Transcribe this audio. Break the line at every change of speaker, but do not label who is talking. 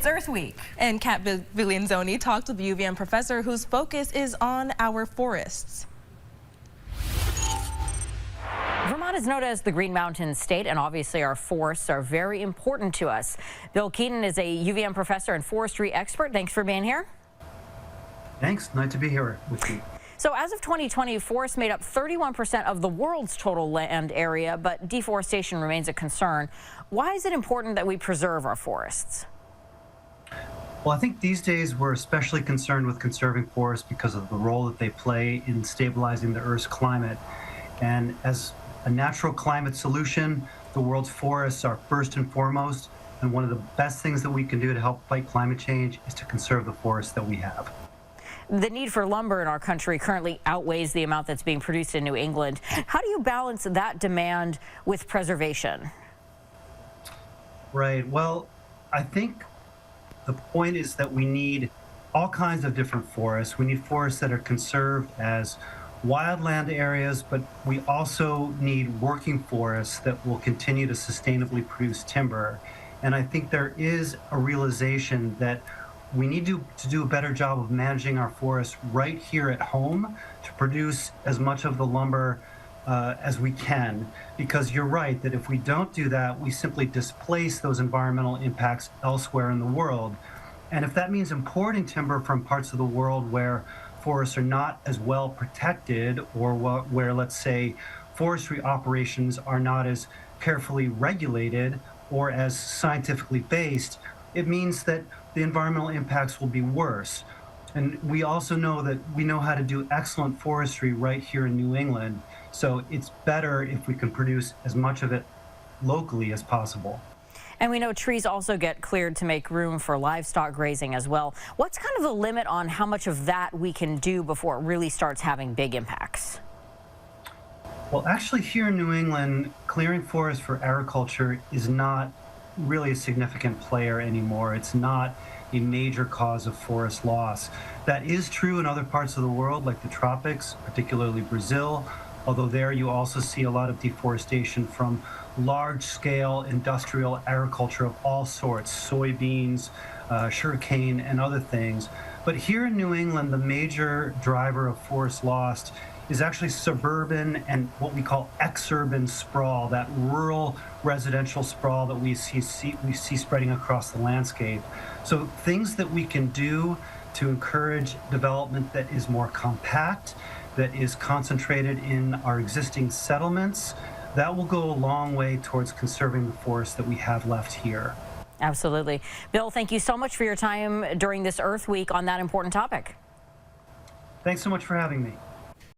It's Earth Week.
And Kat Villanzoni talked with the UVM professor whose focus is on our forests.
Vermont is known as the Green Mountain State, and obviously our forests are very important to us. Bill Keaton is a UVM professor and forestry expert. Thanks for being here.
Thanks. Nice to be here with you.
So as of 2020, forests made up 31% of the world's total land area, but deforestation remains a concern. Why is it important that we preserve our forests?
Well, I think these days we're especially concerned with conserving forests because of the role that they play in stabilizing the Earth's climate. And as a natural climate solution, the world's forests are first and foremost. And one of the best things that we can do to help fight climate change is to conserve the forests that we have.
The need for lumber in our country currently outweighs the amount that's being produced in New England. How do you balance that demand with preservation?
Right. Well, I think the point is that we need all kinds of different forests. We need forests that are conserved as wildland areas, but we also need working forests that will continue to sustainably produce timber. And I think there is a realization that we need to do a better job of managing our forests right here at home to produce as much of the lumber as we can, because you're right that if we don't do that, we simply displace those environmental impacts elsewhere in the world. And if that means importing timber from parts of the world where forests are not as well protected, or where, let's say, forestry operations are not as carefully regulated or as scientifically based, it means that the environmental impacts will be worse. And we also know that we know how to do excellent forestry right here in New England. So it's better if we can produce as much of it locally as possible.
And we know trees also get cleared to make room for livestock grazing as well. What's kind of the limit on how much of that we can do before it really starts having big impacts?
Well, actually here in New England, clearing forests for agriculture is not really a significant player anymore. It's not a major cause of forest loss. That is true in other parts of the world, like the tropics, particularly Brazil, although there you also see a lot of deforestation from large-scale industrial agriculture of all sorts, soybeans, sugarcane, and other things. But here in New England, the major driver of forest loss is actually suburban and what we call exurban sprawl, that rural residential sprawl that we see spreading across the landscape. So things that we can do to encourage development that is more compact, that is concentrated in our existing settlements, that will go a long way towards conserving the forests that we have left here.
Absolutely. Bill, thank you so much for your time during this Earth Week on that important topic.
Thanks so much for having me.